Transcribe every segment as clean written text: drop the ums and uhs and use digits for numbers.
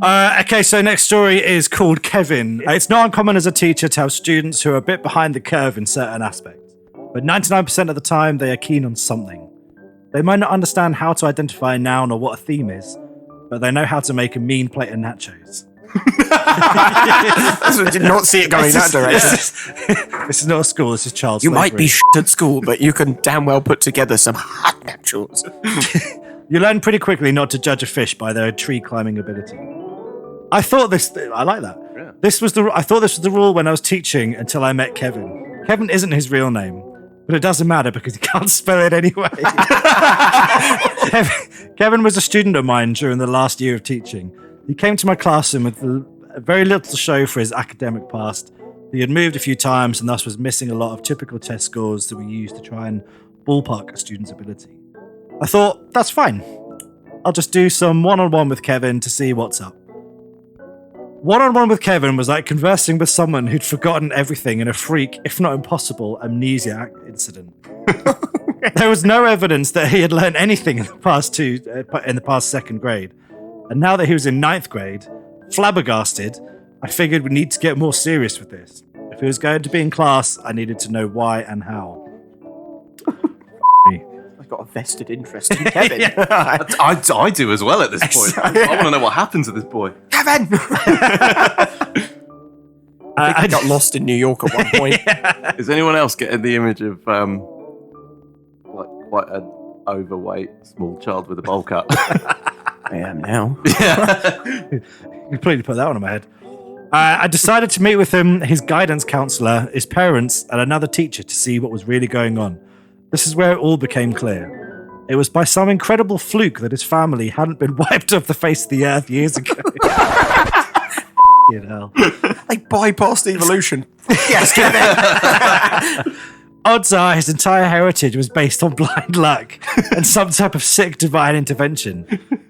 Okay, so next story is called Kevin. It's not uncommon as a teacher to have students who are a bit behind the curve in certain aspects, but 99% of the time they are keen on something. They might not understand how to identify a noun or what a theme is, but they know how to make a mean plate of nachos. I did not see it going that direction. This is not a school, this is child You slavery. might be shit at school, but you can damn well put together some hot nachos. You learn pretty quickly not to judge a fish by their tree climbing ability. I like that. Yeah. I thought this was the rule when I was teaching until I met Kevin. Kevin isn't his real name, but it doesn't matter because he can't spell it anyway. Kevin was a student of mine during the last year of teaching. He came to my classroom with very little to show for his academic past. He had moved a few times and thus was missing a lot of typical test scores that we use to try and ballpark a student's ability. I thought, that's fine. I'll just do some one-on-one with Kevin to see what's up. One-on-one with Kevin was like conversing with someone who'd forgotten everything in a freak, if not impossible, amnesia incident. There was no evidence that he had learned anything in the past second grade. And now that he was in 9th grade, flabbergasted, I figured we need to get more serious with this. If he was going to be in class, I needed to know why and how. I've got a vested interest in Kevin. I do as well at this point. I want to know what happened to this boy. Kevin! I got lost in New York at one point. Is anyone else getting the image of like quite an overweight small child with a bowl cut? I am now. You completely put that one in my head. I decided to meet with him, his guidance counselor, his parents, and another teacher to see what was really going on. This is where it all became clear. It was by some incredible fluke that his family hadn't been wiped off the face of the earth years ago. Fucking hell. They bypassed evolution. Yes, Kevin! Odds are his entire heritage was based on blind luck and some type of sick divine intervention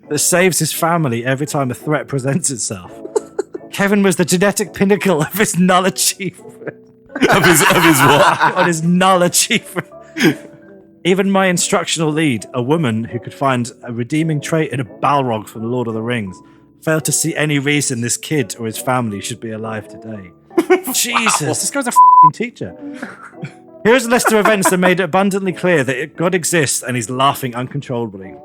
that saves his family every time a threat presents itself. Kevin was the genetic pinnacle of his null achievement. of his what? On his null achievement. Even my instructional lead, a woman who could find a redeeming trait in a Balrog from Lord of the Rings, failed to see any reason this kid or his family should be alive today. Jesus, this guy's a f***ing teacher. Here's a list of events that made it abundantly clear that God exists and he's laughing uncontrollably.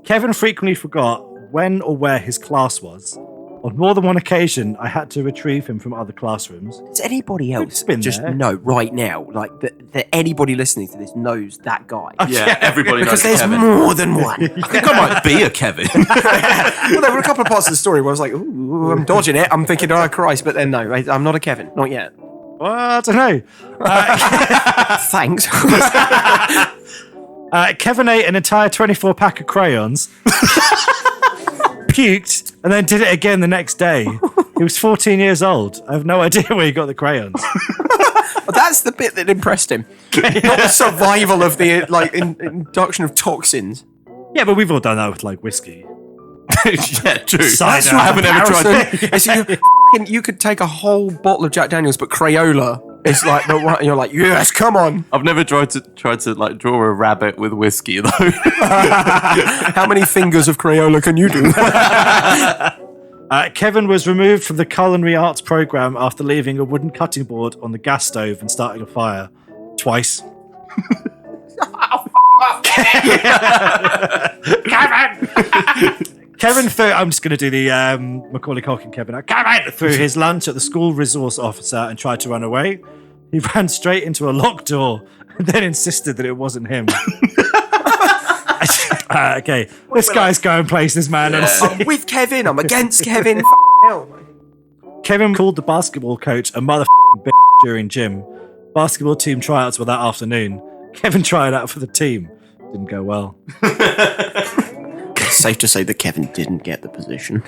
Kevin frequently forgot when or where his class was. On more than one occasion, I had to retrieve him from other classrooms. Does anybody else been just there. know right now, like that anybody listening to this knows that guy? Yeah, everybody Because knows there's Kevin. more than one. I think I might be a Kevin. Well, there were a couple of parts of the story where I was like, ooh, I'm dodging it. I'm thinking, oh, Christ. But then, no, I'm not a Kevin. Not yet. Well, I don't know. Thanks. Kevin ate an entire 24 pack of crayons, puked, and then did it again the next day. He was 14 years old. I have no idea where he got the crayons. Well, that's the bit that impressed him. Not the survival of the induction of toxins. Yeah, but we've all done that with like whiskey. Yeah, true. Cider. I haven't ever tried. Comparison. You could take a whole bottle of Jack Daniels, but Crayola is like the one. You're like, yes, come on. I've never tried to like draw a rabbit with whiskey though. How many fingers of Crayola can you do? Kevin was removed from the culinary arts program after leaving a wooden cutting board on the gas stove and starting a fire. Twice. Kevin threw, I'm just going to do the Macaulay Culkin Kevin. Kevin threw his lunch at the school resource officer and tried to run away. He ran straight into a locked door and then insisted that it wasn't him. Okay, this guy's going places, man. Yeah. I'm with Kevin. I'm against Kevin. Hell. Kevin called the basketball coach a motherfucking bitch during gym. Basketball team tryouts were that afternoon. Kevin tried out for the team. Didn't go well. It's safe to say that Kevin didn't get the position.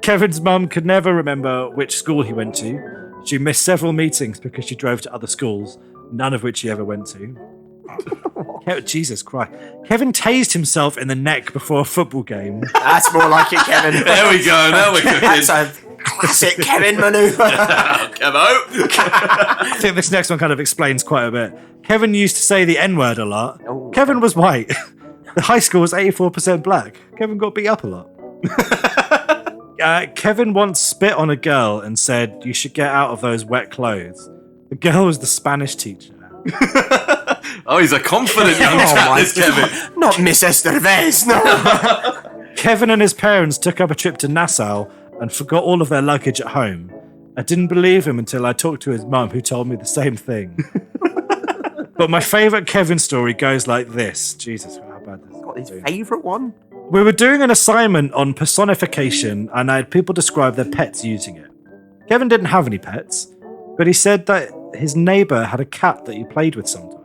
Kevin's mum could never remember which school he went to. She missed several meetings because she drove to other schools, none of which he ever went to. Jesus Christ. Kevin tased himself in the neck before a football game. That's more like it, Kevin. There we go. Now we're cooking. That's a classic Kevin manoeuvre. Kevo. I think this next one kind of explains quite a bit. Kevin used to say the N-word a lot. Oh. Kevin was white. The high school was 84% black. Kevin got beat up a lot. Kevin once spit on a girl and said, "You should get out of those wet clothes." The girl was the Spanish teacher. Oh, he's a confident young chap, this Kevin. Not Miss Estevez, no. Kevin and his parents took up a trip to Nassau and forgot all of their luggage at home. I didn't believe him until I talked to his mum, who told me the same thing. But my favourite Kevin story goes like this. Jesus, how bad this is. Got his favourite one? We were doing an assignment on personification and I had people describe their pets using it. Kevin didn't have any pets, but he said that his neighbour had a cat that he played with sometimes.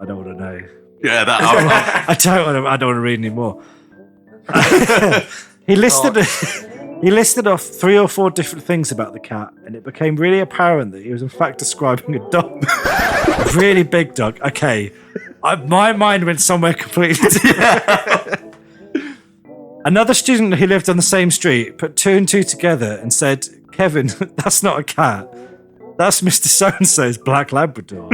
I don't want to know. Yeah, that. I don't want to read anymore. He listed off 3 or 4 different things about the cat, and it became really apparent that he was in fact describing a dog. A really big dog. Okay. My mind went somewhere completely different. Another student who lived on the same street put 2 and 2 together and said, "Kevin, that's not a cat. That's Mr. So-and-so's black Labrador."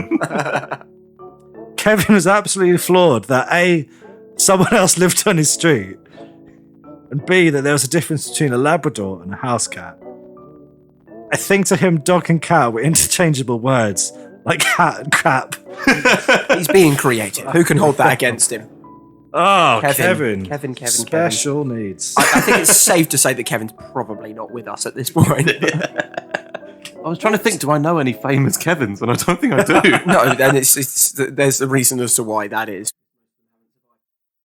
Kevin was absolutely floored that A, someone else lived on his street, and B, that there was a difference between a Labrador and a house cat. I think to him, dog and cat were interchangeable words, like cat and crap. He's being creative. Who can hold that against him? Oh, Kevin. Kevin. Kevin. Special needs. I think it's safe to say that Kevin's probably not with us at this point. I was trying to think, do I know any famous Kevins? And I don't think I do. No, then there's a reason as to why that is.